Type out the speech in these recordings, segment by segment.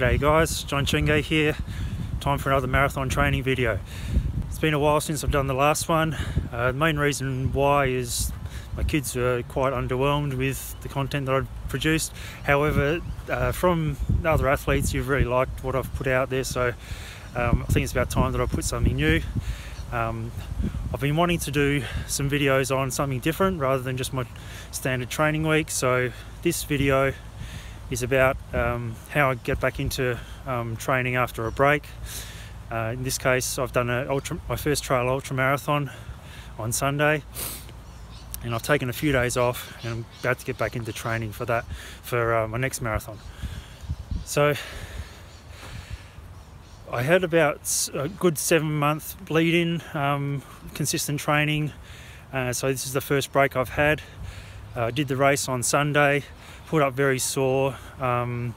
G'day guys, Csongei here. Time for another marathon training video. It's been a while since I've done the last one. The main reason why is my kids were quite underwhelmed with the content that I've produced. However, from other athletes, you've really liked what I've put out there, so I think it's about time that I put something new. I've been wanting to do some videos on something different rather than just my standard training week, so this video is about how I get back into training after a break. In this case, I've done my first trail ultra marathon on Sunday, and I've taken a few days off, and I'm about to get back into training for that for my next marathon. So I had about a good 7-month lead-in, consistent training. So this is the first break I've had. I did the race on Sunday, put up very sore in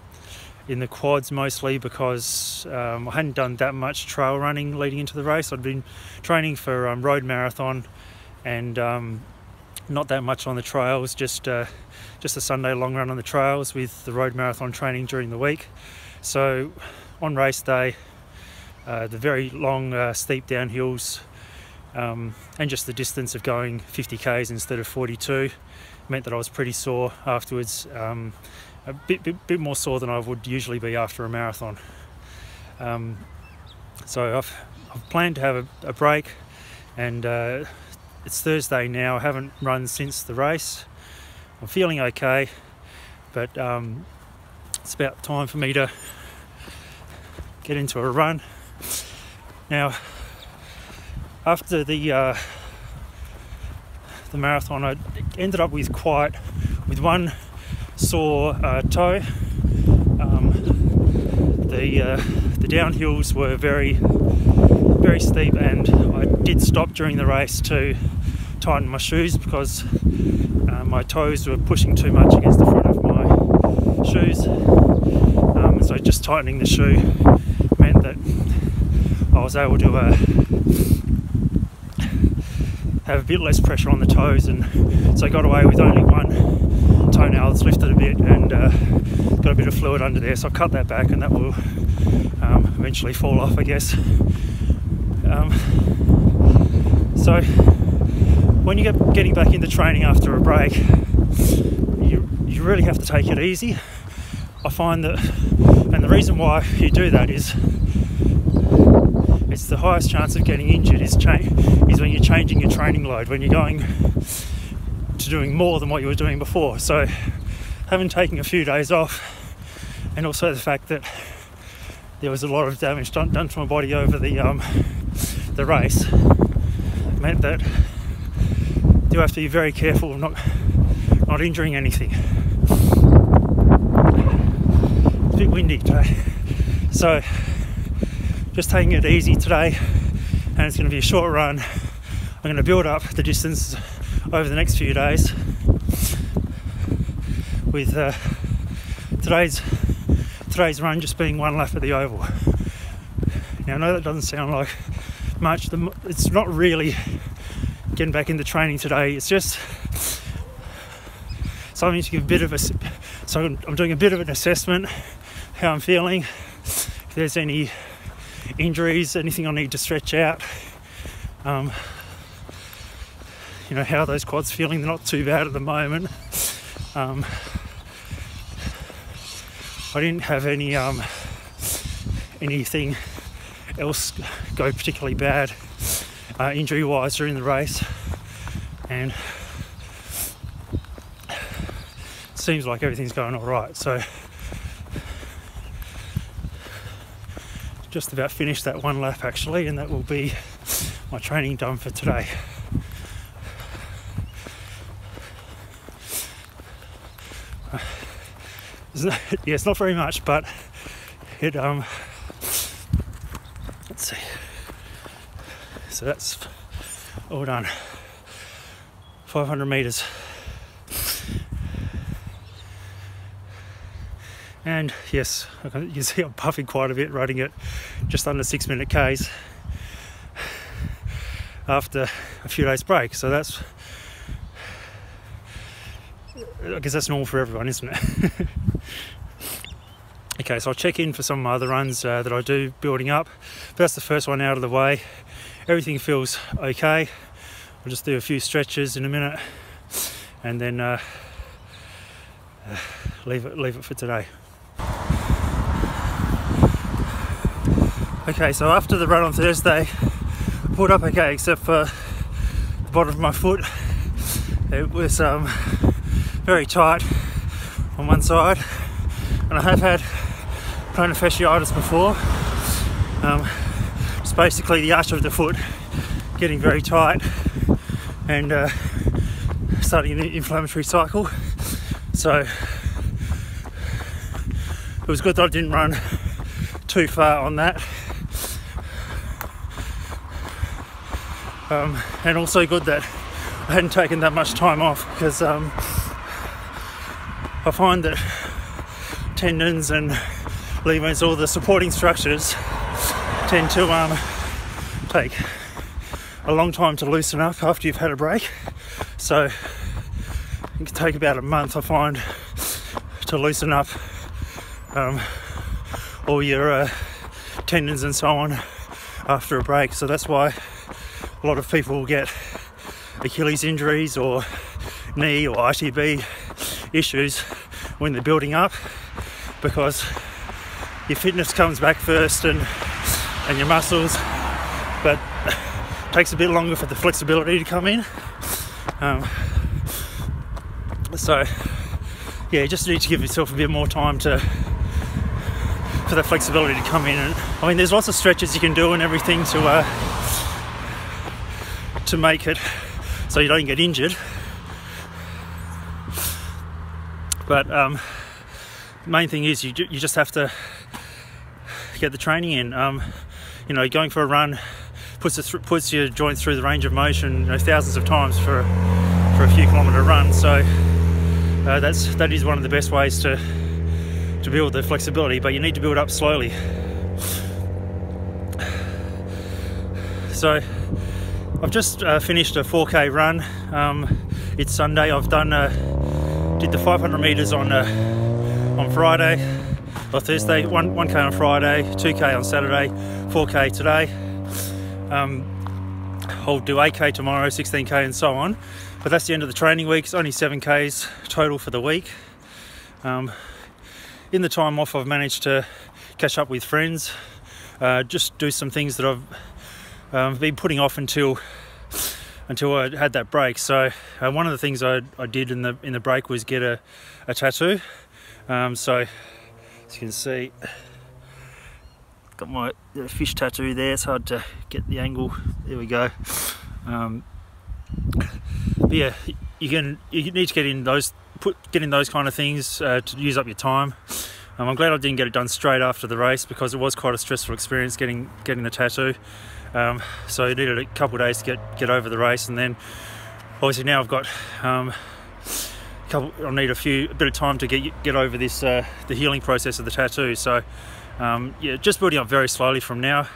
the quads mostly because I hadn't done that much trail running leading into the race. I'd been training for road marathon and not that much on the trails, just a Sunday long run on the trails with the road marathon training during the week. So on race day, the very long steep downhills and just the distance of going 50 k's instead of 42 meant that I was pretty sore afterwards, a bit more sore than I would usually be after a marathon. So I've planned to have a break, and it's Thursday now. I haven't run since the race. I'm feeling okay, but it's about time for me to get into a run. Now, after the marathon, I ended up with one sore toe. The downhills were very steep, and I did stop during the race to tighten my shoes because my toes were pushing too much against the front of my shoes. So just tightening the shoe meant that I was able to have a bit less pressure on the toes, and so I got away with only one toenail that's lifted a bit and got a bit of fluid under there, so I cut that back, and that will eventually fall off, I guess. So when you get getting back into training after a break, you really have to take it easy. I find that, and the reason why you do that is it's the highest chance of getting injured is when you're changing your training load, when you're going to doing more than what you were doing before. So having taken a few days off, and also the fact that there was a lot of damage done to my body over the race, meant that you do have to be very careful of not injuring anything. It's a bit windy today, so just taking it easy today, and it's going to be a short run. I'm going to build up the distance over the next few days with today's run just being one lap of the oval. Now I know that doesn't sound like much. It's not really getting back into training today. It's just something to give a bit of so I'm doing a bit of an assessment, how I'm feeling, if there's any injuries, anything I need to stretch out, how those quads feeling. They're not too bad at the moment. I didn't have anything else go particularly bad injury wise during the race, and it seems like everything's going all right. So just about finished that one lap actually, and that will be my training done for today. It's not very much, but it let's see, so that's all done. 500 meters, and yes, you can see I'm puffing quite a bit, running it just under 6-minute Ks after a few days break. So I guess that's normal for everyone, isn't it? Okay, so I'll check in for some of my other runs that I do building up. But that's the first one out of the way. Everything feels okay. I'll just do a few stretches in a minute and then leave it for today. Okay, so after the run on Thursday, I pulled up okay, except for the bottom of my foot. It was very tight on one side, and I have had plantar fasciitis before. It's basically the arch of the foot getting very tight and starting an inflammatory cycle. So it was good that I didn't run too far on that. And also good that I hadn't taken that much time off, because I find that tendons and ligaments, all the supporting structures, tend to take a long time to loosen up after you've had a break. So it can take about a month, I find, to loosen up all your tendons and so on after a break. So that's why a lot of people get Achilles injuries or knee or ITB issues when they're building up, because your fitness comes back first and your muscles, but it takes a bit longer for the flexibility to come in. So yeah, you just need to give yourself a bit more time for the flexibility to come in. And I mean, there's lots of stretches you can do and everything to make it so you don't get injured, but the main thing is you just have to get the training in. You know, going for a run puts your joints through the range of motion, you know, thousands of times for a few kilometre run. So that is one of the best ways to build the flexibility, but you need to build up slowly. So I've just finished a 4K run. It's Sunday. I've did the 500 metres on Friday or Thursday, 1K on Friday, 2K on Saturday, 4K today. I'll do 8K tomorrow, 16K and so on. But that's the end of the training week. It's only 7Ks total for the week. In the time off, I've managed to catch up with friends, just do some things that I've been putting off until I had that break. So one of the things I did in the break was get a tattoo. So as you can see, got my fish tattoo there. It's hard to get the angle. There we go. But yeah, you need to get in those kind of things to use up your time. I'm glad I didn't get it done straight after the race, because it was quite a stressful experience getting the tattoo. So I needed a couple of days to get over the race, and then obviously now I've got I need a bit of time to get over this the healing process of the tattoo. So yeah, just building up very slowly from now,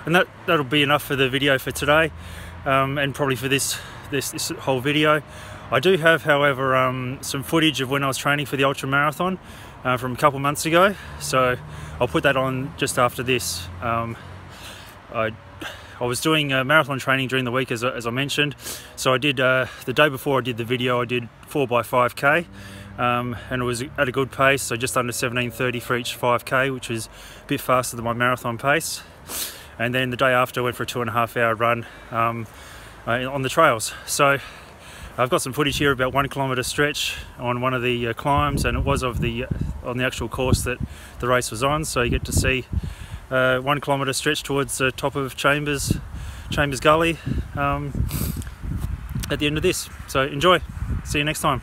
and that'll be enough for the video for today, and probably for this whole video. I do have, however, some footage of when I was training for the ultra marathon from a couple months ago, so I'll put that on just after this. I was doing marathon training during the week, as I mentioned, so I did the day before I did the video, I did 4x5k, and it was at a good pace, so just under 17:30 for each 5k, which is a bit faster than my marathon pace. And then the day after I went for a 2.5 hour run on the trails. So I've got some footage here about 1 kilometre stretch on one of the climbs, and it was on the actual course that the race was on. So you get to see 1 kilometre stretch towards the top of Chambers Gully at the end of this. So enjoy. See you next time.